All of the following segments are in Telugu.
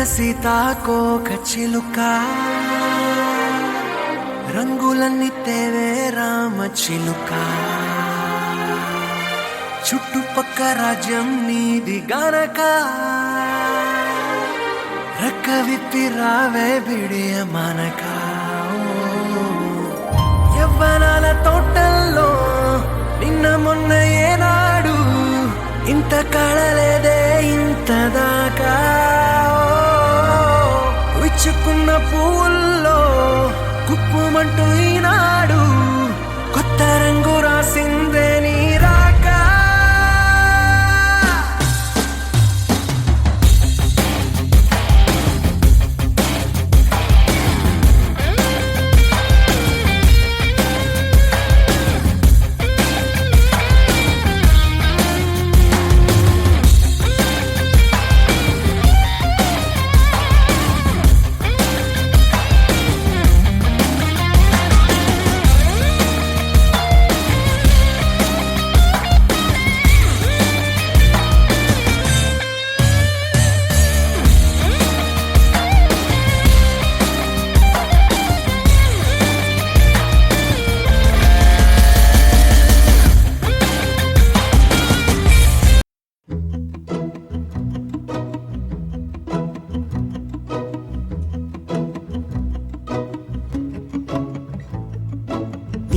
సీతాకోక చిలుక రంగులన్నీ తేవే రామ చిలుక చుట్టుపక్క రాజ్యం నీది గనక రెక్క విప్పి రావే బిడియ మనక యవ్వనాల తోటల్లో నిన్న మొన్న ఏనాడు ఇంత కళలేదే ఇంత దాకా విచ్చుకున్న పువ్వుల్లో కుప్పుమంటూ ఈనాడు కొత్త రంగు రాసిందే నీ రాక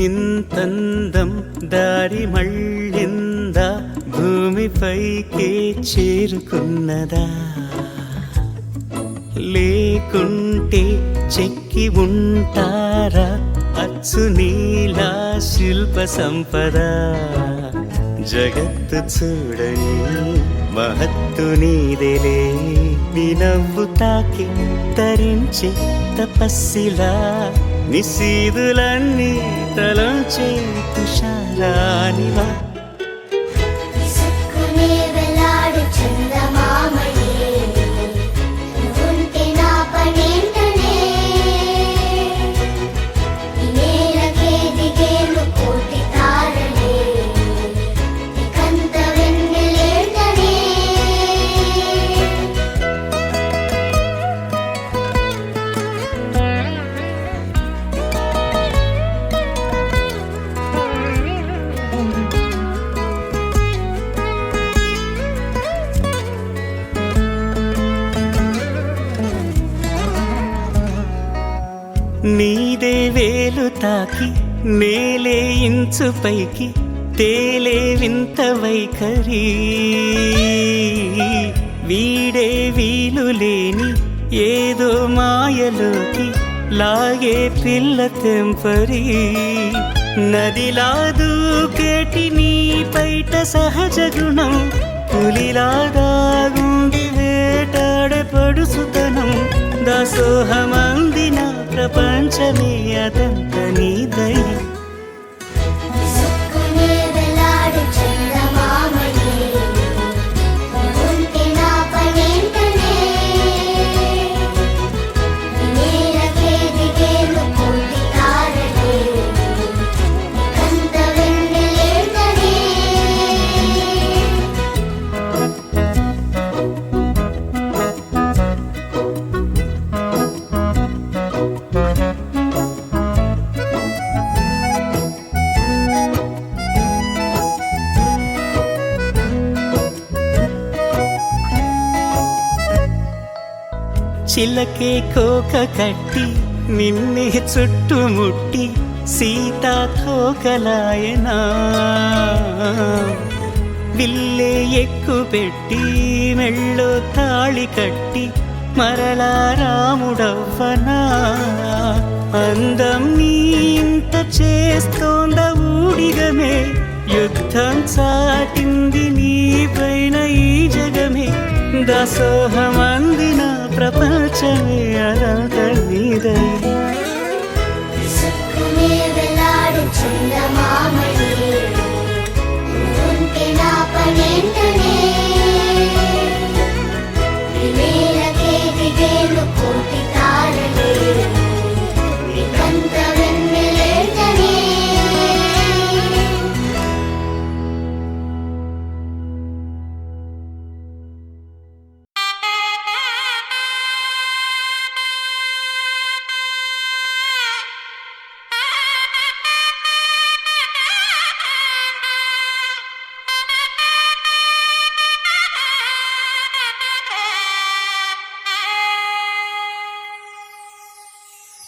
ఇంతందం దారి మళ్ళిందా భూమిపైకే చేరుకున్నదా లేకుంటే చెక్కి ఉంటారా అచ్చు నీలా శిల్ప సంపద జగత్తు చూడని మహత్తు నీదేలే నీ నవ్వు తాకి తరించే తపస్సిలా నిశీదులన్నీ తలంచే తుషారానివా నీదే వేలు తాకి నేలే ఇంచు పైకి తేలే వింత వైఖరి వీడే వీలు లేని ఏదో మాయలోకి లాగే పిల్ల తెంపరి నదిలా దూకేటి నీ పైట సహజ గుణం పులిలాదాగుండి వేటాడే పడుసుతనం దాసోహమందిన ప్రపంచమే అదంత నీదై చిలకే కోక కట్టి నిన్నే చుట్టుముట్టి సీతా తోకలాయనా విల్లే ఎక్కు పెట్టి మెళ్ళో తాళి కట్టి మరలా రాముడవ్వనా అందం నీ ఇంత చేస్తోంద ఊడిగమే యుద్ధం చాటింది నీ పైన ఈ జగమే దాసోహమందిన ప్రపంచమే అదంత నీదై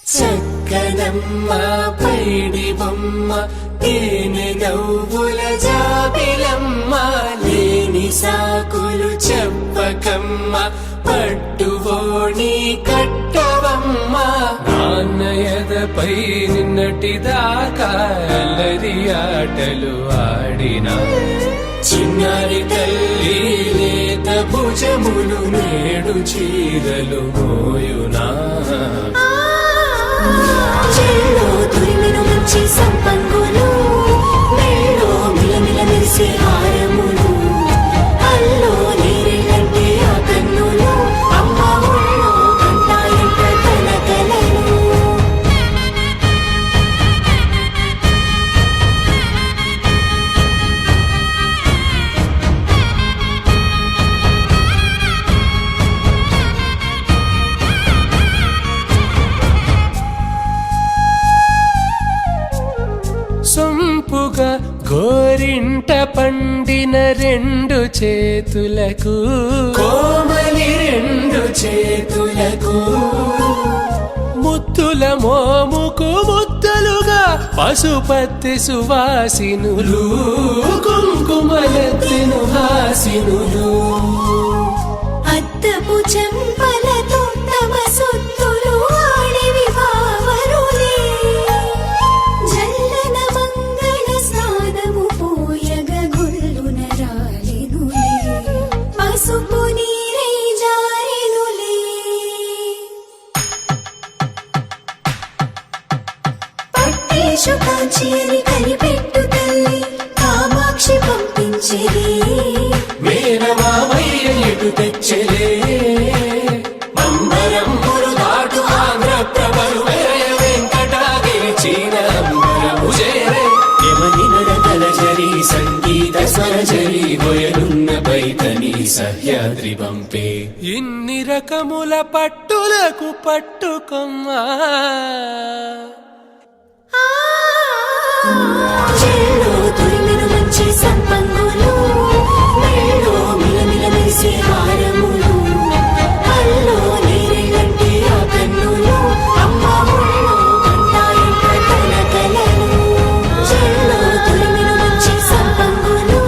చక్కనమ్మ పైడి బొమ్మ తేనె నవ్వుల జాబిలమ్మ లేని సాకులు చెప్పకమ్మ పట్టువోణి కట్టవమ్మ నాన్నయదపై నిన్నటిదాకా అల్లరి ఆటలు ఆడినా చిన్నారి తల్లి లేత భుజములు నేడు చీరలు మోయునా చెల్లో తురిమిన మంచి సంపంగులు మెళ్ళో మిలమిల మెరిసే హారములు అల్లో నీరెళ్ళంటే ఆ కన్నులు అమ్మ ఒళ్ళో కంటాయంట తన కలలు సొంపుగా గోరింట పండిన రెండు చేతులకు కోమలి రెండు చేతులకు ముద్దుల మోముకు ముద్దలుగా పశుపతి సువాసినులు కుంకుమలెత్తిను హాసినులు అద్దపు చెంపలతో తమ సొత్తులు ఆడివి బావరులే జల్లన మంగళ స్నానము పోయగ గుల్లున రాలినులే పసుపు నీరై జారినులే పట్టేషు కాచేరి కనిపెట్టు తల్లి కామాక్షి పంపించేది మేనమామయ్య ఎటు తెచ్చలే మంబరములు దాటు ఆంధ్ర ప్రభలు వెరయ వెంకటాగిరి చీనంబరము చేరే యమని నడకల జరి సంగీత స్వరజరి గొయలున్న బైతని సహ్యాద్రి పంపే ఇన్ని రకముల పట్టులకు పట్టుకొమ్మా చెల్లో తురిమిన మంచి సంపంగులు మెళ్ళో మిలమిల మెరిసే హారములు అల్లో నీరెళ్ళంటే ఆ కన్నులు అమ్మ ఒళ్ళో కంటాయంట తన కలలు చెల్లో తురిమిన మంచి సంపంగులు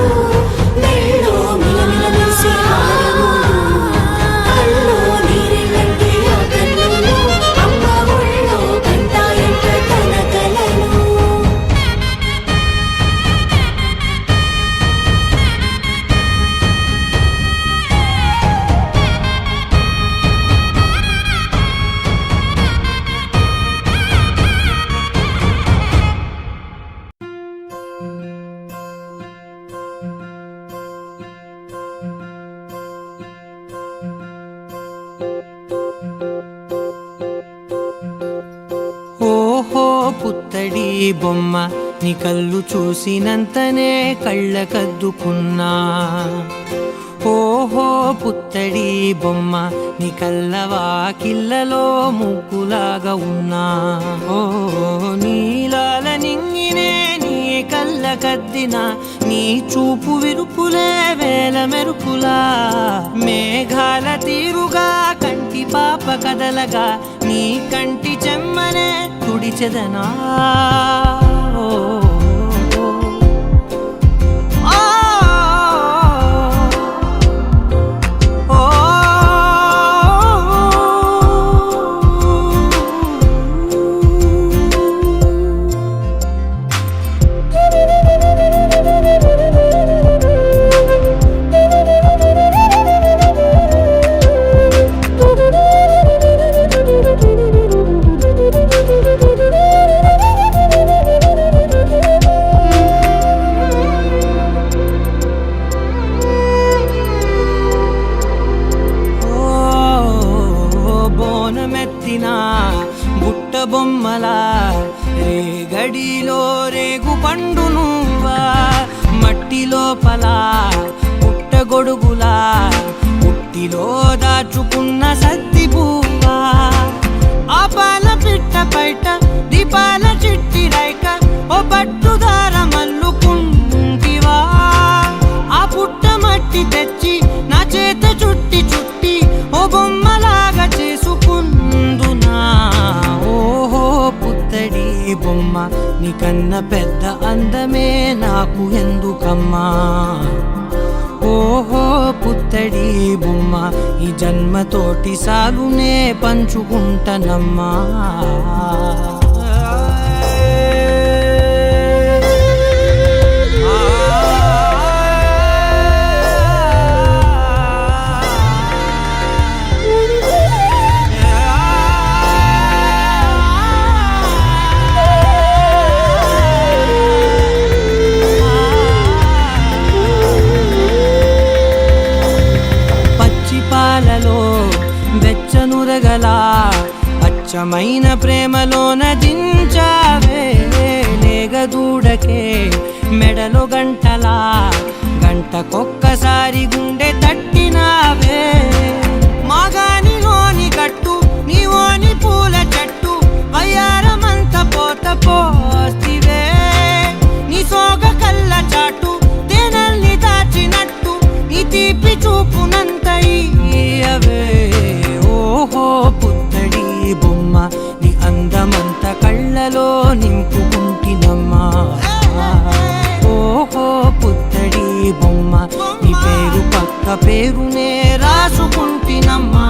మెళ్ళో మిలమిల మెరిసే హారములు అల్లో నీరెళ్ళంటే ఆ కన్నులు అమ్మ ఒళ్ళో కంటాయంట తన కలలు ఓహో పుత్తడి బొమ్మ నీ కళ్ళు చూసినంతనే కళ్ళకద్దుకున్నా ఓహో పుత్తడి బొమ్మ నీ కళ్ళవాకిళ్ళలో ముగ్గులాగా ఉన్నా ఓ నీలాల నింగినే నీ కళ్ళకద్దిన నీ చూపు విరుపులే వేల మెరుపులా మేఘాల తీరుగా కంటి పాప కదలగా నీ కంటి చెమ్మనే తుడిచెదనా ఓ, ఆ, ఓ, బోనమెత్తిన బుట్ట బొమ్మలా రేగడిలో రేగు పండు నువ్వా మట్టి లోపల పుట్టగొడుగులా పుట్టిలో దాచుకున్న సత్తి పువ్వా ఆ పాల పిట్ట బయట దీపాల చిట్టి రైక ఓ పట్టుదార మల్లుకుంటివా ఆ పుట్ట మట్టి తెచ్చి నా చేత చుట్టి చుట్టి ఓ బొమ్మలాగా చేసుకుందునా ఓహో బొమ్మ నీకన్న పెద్ద అందమే నాకు ఎందుకమ్మా ఓహో పుత్తడి బొమ్మ ఈ జన్మతోటి సాగునే పంచుకుంటనమ్మా పాలలో వెచ్చనురగల పచ్చమైన ప్రేమలోన దించావే లేగదూడకే మెడలో గంటలా గంటకొక్కసారి గుండె తట్టినావే మాగానిలోని గట్టు నీవోని పూల చెట్టు వయ్యారమంత పోత పోస్తివే నీ సోగ కళ్ళ చాటు తేనల్ని దాచినట్టు నీ తీపి చూపునంత ఇయ్యవే ఓహో పుత్తడి బొమ్మ నీ అందమంత కళ్ళలో నింపుకుంటినమ్మా ఓహో పుత్తడి బొమ్మ నీ పేరు పక్క పేరునే రాసుకుంటినమ్మా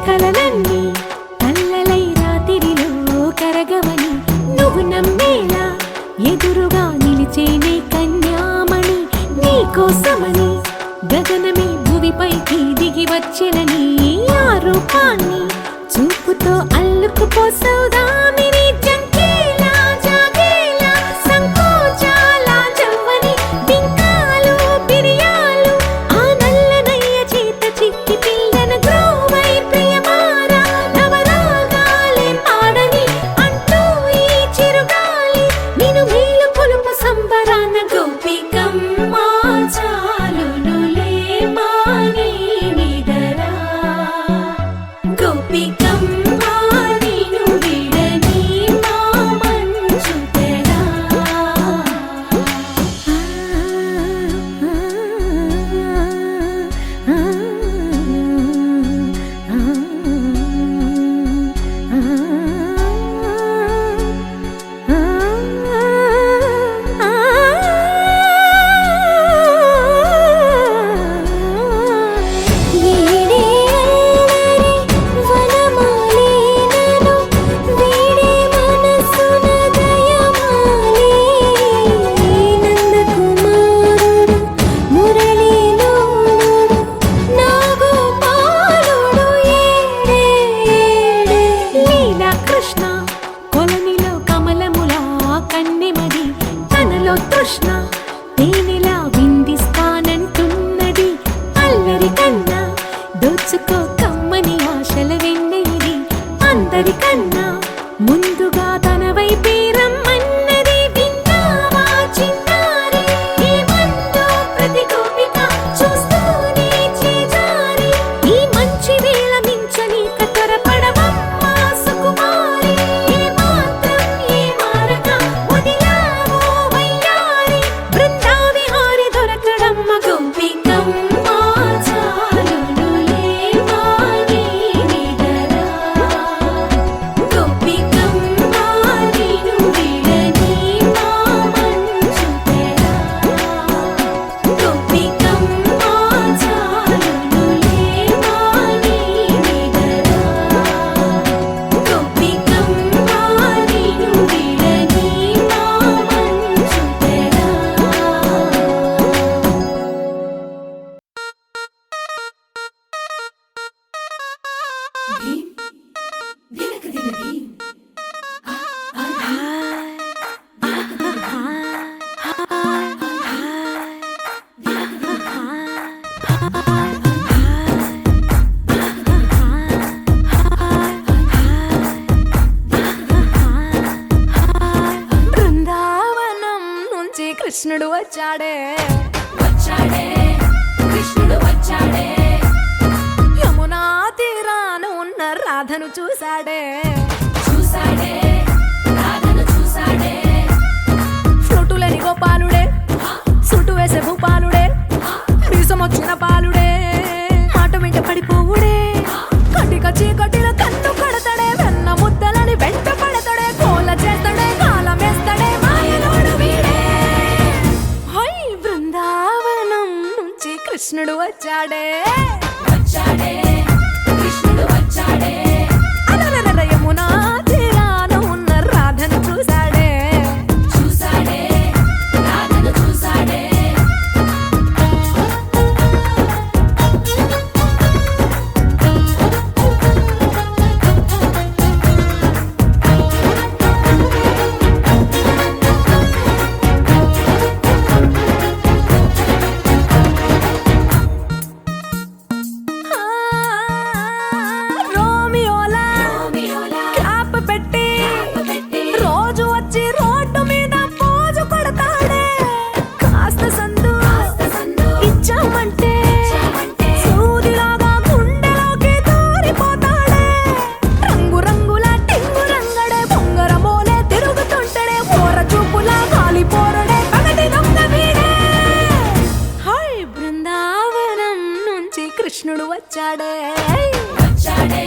కలలన్నీ కల్లలై రాత్రిలో కరగవని నువ్వు నమ్మేలా ఎదురుగా నిలిచేనే కన్యామణి నీకోసమని గగనమే భువిపైకి దిగి వచ్చెనని ఆ రూపాన్ని చూపుతో అల్లుకుపోసౌదామిని జంకేలా జాగేలా సంకోచాల జవ్వని బింకాలు బిరియాలు ఆ నల్లనయ్య చేత చిక్కి పిల్లన గ్రోవై ప్రియమారా నవరాగాలే పాడని అంటూ ఈ చిరుగాలి నిన్ను మేలు కొలుపు సంబరాన గోపికమ్మ చాలునులే మాని నిదరా గోపికమ్మ నిన్ను విడని మా మంచు తెరా కృష్ణ తేనెలా విందిస్తానంటున్నది అల్లరి కన్నా దోచుకో కమ్మని ఆశల వెన్నెలిది అందరికన్నా ముందుగా తన వైపే రమ్మన్నది విన్నావా చిన్నారి ఏమందో ప్రతి గోపిక చూస్తూనే చేజారి ఈ మంచి వేళ మించని కతరపడవమ్మా సుకుమారి ఏ మాత్రం ఏ మారక వదిలావో వయ్యారి బృందావిహారి దొరకడమ్మ గోపికమ్మ చాలునులే మాని నిదరా గోపికమ్మ నిన్ను విడని మా మంచు తెరా గోపికమ్మ చాలునులే మాని నిదరా గోపికమ్మ నిన్ను విడని మా మంచు తెరా బృందావనం నుంచి కృష్ణుడు వచ్చాడే వచ్చాడే కృష్ణుడు వచ్చాడే యమునా తీరాన ఉన్న రాధను చూశాడే చూసాడే రాధను చూసాడే ఫ్లూటులని గోపాలుడే సుటు వేసే భూపాలుడే వీసమొచ్చిన పాలుడే మాట వెంట పడిపోవుడే కటిక చీకటిల కన్ను కడతాడే వెన్న ముద్దలని వెంట పడతాడే కోల చేస్తాడే కాలం వేస్తాడే మాయలోడు వీడే హై బృందావనం నుంచి కృష్ణుడు వచ్చాడే వచ్చాడే కృష్ణుడు వచ్చాడే అలరర యమునా తీరాన ఉన్న రాధను చూశాడే చూసాడే రాధను చూసాడే రోమియోలా రోమియోలా క్లాప్ పెట్టి పెట్టి రోజు వచ్చి రోడ్డు మీద పోజు కొడతాడే కాస్త సందు సందు ఇచ్చామంటే ఇచ్చామంటే సూదిలాగా గుండెలోకి దూరిపోతాడే రంగు రంగుల టింగు రంగడే బొంగరమోలే తిరుగుతుంటాడే పోర చూపులా కాలిపోరడే పగటి దొంగ వీడే హై బృందావనం నుంచి కృష్ణుడు వచ్చాడే వచ్చాడే